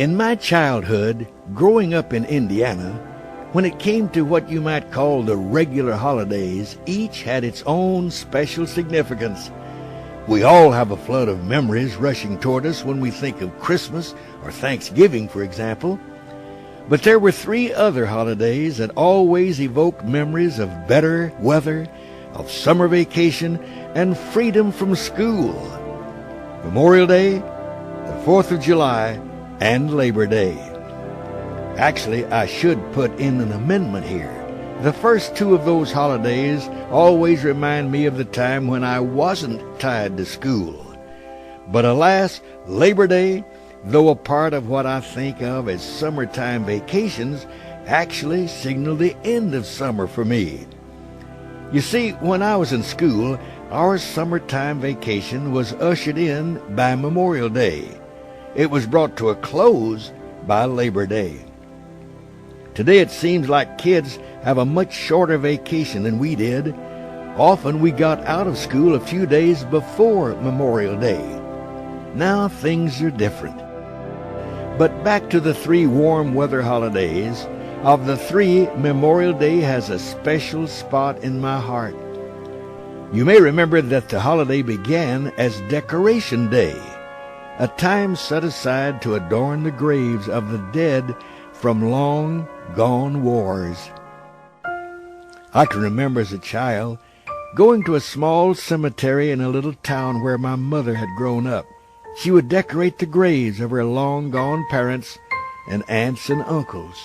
In my childhood, growing up in Indiana, when it came to what you might call the regular holidays, each had its own special significance. We all have a flood of memories rushing toward us when we think of Christmas or Thanksgiving, for example. But there were three other holidays that always evoked memories of better weather, of summer vacation, and freedom from school. Memorial Day, the 4th of July, and Labor Day. Actually, I should put in an amendment here. The first two of those holidays always remind me of the time when I wasn't tied to school. But alas, Labor Day, though a part of what I think of as summertime vacations, actually signaled the end of summer for me. You see, when I was in school, our summertime vacation was ushered in by Memorial Day. It was brought to a close by Labor Day. Today it seems like kids have a much shorter vacation than we did. Often we got out of school a few days before Memorial Day. Now things are different. But back to the three warm weather holidays. Of the three, Memorial Day has a special spot in my heart. You may remember that the holiday began as Decoration Day, a time set aside to adorn the graves of the dead from long-gone wars. I can remember as a child going to a small cemetery in a little town where my mother had grown up. She would decorate the graves of her long-gone parents and aunts and uncles.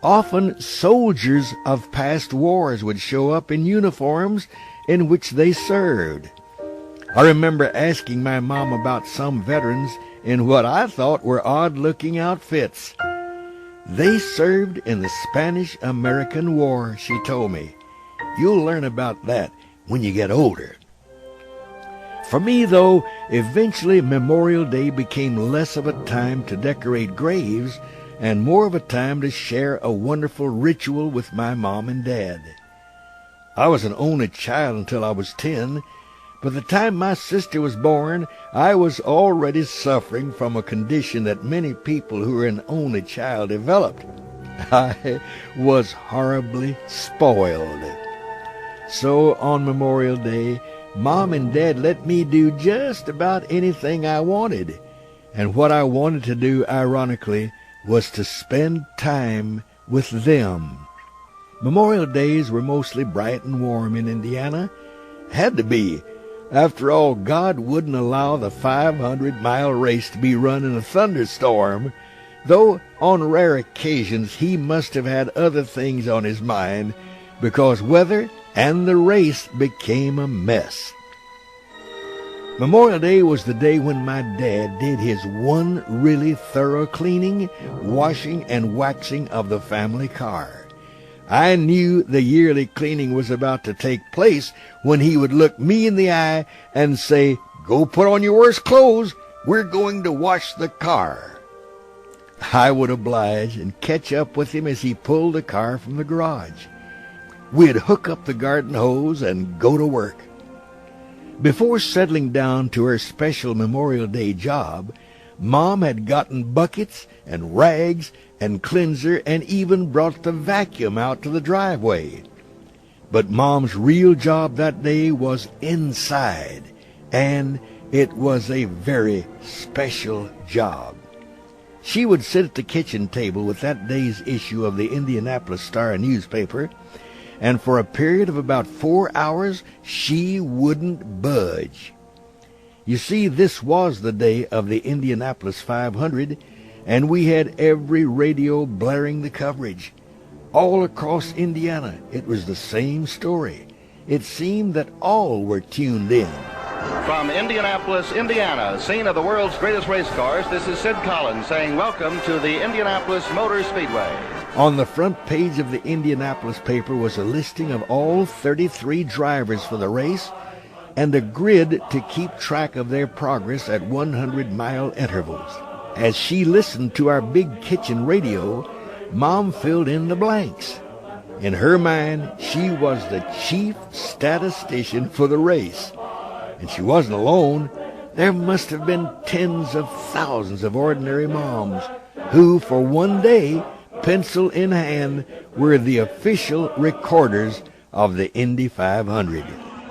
Often soldiers of past wars would show up in uniforms in which they served. I remember asking my mom about some veterans in what I thought were odd-looking outfits. They served in the Spanish-American War, she told me. You'll learn about that when you get older. For me, though, eventually Memorial Day became less of a time to decorate graves and more of a time to share a wonderful ritual with my mom and dad. I was an only child until I was 10. By the time my sister was born, I was already suffering from a condition that many people who are an only child developed. I was horribly spoiled. So on Memorial Day, Mom and Dad let me do just about anything I wanted. And what I wanted to do, ironically, was to spend time with them. Memorial Days were mostly bright and warm in Indiana. Had to be. After all, God wouldn't allow the 500-mile race to be run in a thunderstorm, though on rare occasions he must have had other things on his mind, because weather and the race became a mess. Memorial Day was the day when my dad did his one really thorough cleaning, washing, and waxing of the family car. I knew the yearly cleaning was about to take place when he would look me in the eye and say, "Go put on your worst clothes. We're going to wash the car." I would oblige and catch up with him as he pulled the car from the garage. We'd hook up the garden hose and go to work. Before settling down to her special Memorial Day job, Mom had gotten buckets and rags and cleanser and even brought the vacuum out to the driveway. But Mom's real job that day was inside, and it was a very special job. She would sit at the kitchen table with that day's issue of the Indianapolis Star newspaper, and for a period of about 4 hours she wouldn't budge. You see, this was the day of the Indianapolis 500, and we had every radio blaring the coverage. All across Indiana, it was the same story. It seemed that all were tuned in. From Indianapolis, Indiana, scene of the world's greatest race cars, this is Sid Collins saying welcome to the Indianapolis Motor Speedway. On the front page of the Indianapolis paper was a listing of all 33 drivers for the race and a grid to keep track of their progress at 100-mile intervals. As she listened to our big kitchen radio, Mom filled in the blanks. In her mind, she was the chief statistician for the race. And she wasn't alone. There must have been tens of thousands of ordinary moms who, for one day, pencil in hand, were the official recorders of the Indy 500.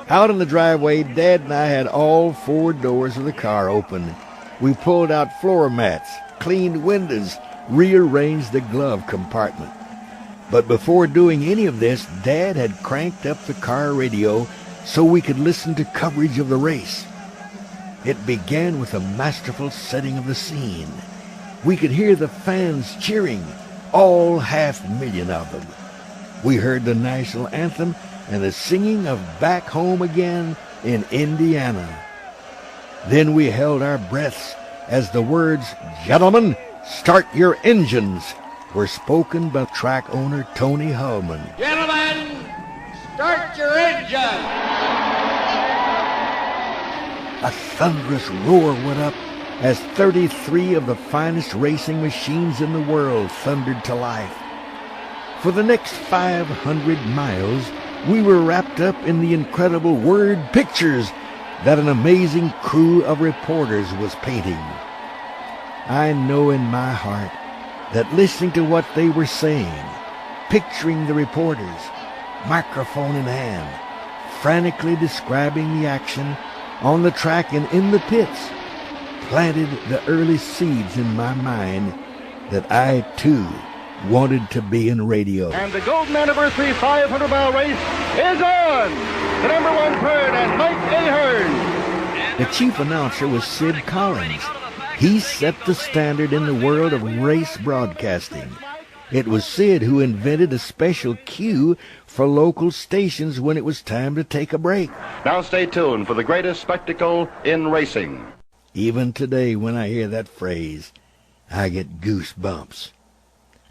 Out in the driveway, Dad and I had all 4 doors of the car open. We pulled out floor mats, cleaned windows, rearranged the glove compartment. But before doing any of this, Dad had cranked up the car radio so we could listen to coverage of the race. It began with a masterful setting of the scene. We could hear the fans cheering, all 500,000 of them. We heard the national anthem and the singing of Back Home Again in Indiana. Then we held our breaths as the words, "Gentlemen, start your engines," were spoken by track owner Tony Hullman. Gentlemen, start your engine! A thunderous roar went up as 33 of the finest racing machines in the world thundered to life. For the next 500 miles, we were wrapped up in the incredible word pictures that an amazing crew of reporters was painting. I know in my heart that listening to what they were saying, picturing the reporters, microphone in hand, frantically describing the action on the track and in the pits, planted the early seeds in my mind that I, too, wanted to be in radio. And the Golden Anniversary 500-mile race is on! The number 1 bird and Mike Ahern. The chief announcer was Sid Collins. He set the standard in the world of race broadcasting. It was Sid who invented a special cue for local stations when it was time to take a break. Now stay tuned for the greatest spectacle in racing. Even today, when I hear that phrase, I get goosebumps.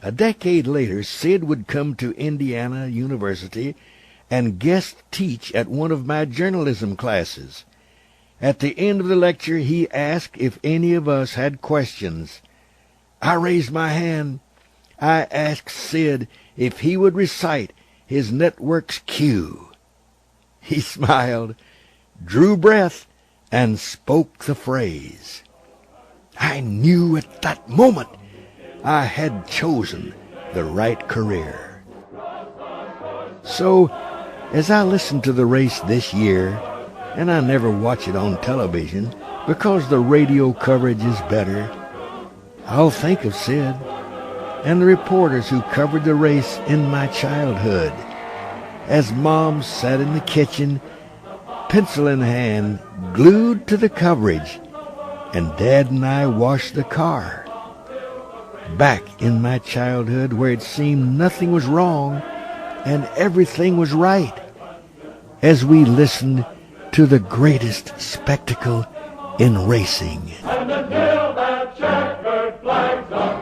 A decade later, Sid would come to Indiana University and guest teach at one of my journalism classes. At the end of the lecture, he asked if any of us had questions. I raised my hand. I asked Sid if he would recite his network's cue. He smiled, drew breath, and spoke the phrase. I knew at that moment I had chosen the right career. So, as I listen to the race this year, and I never watch it on television because the radio coverage is better, I'll think of Sid and the reporters who covered the race in my childhood, as Mom sat in the kitchen, pencil in hand, glued to the coverage, and Dad and I washed the car. Back in my childhood where it seemed nothing was wrong and everything was right, as we listened to the greatest spectacle in racing. And until that checkered flag's up,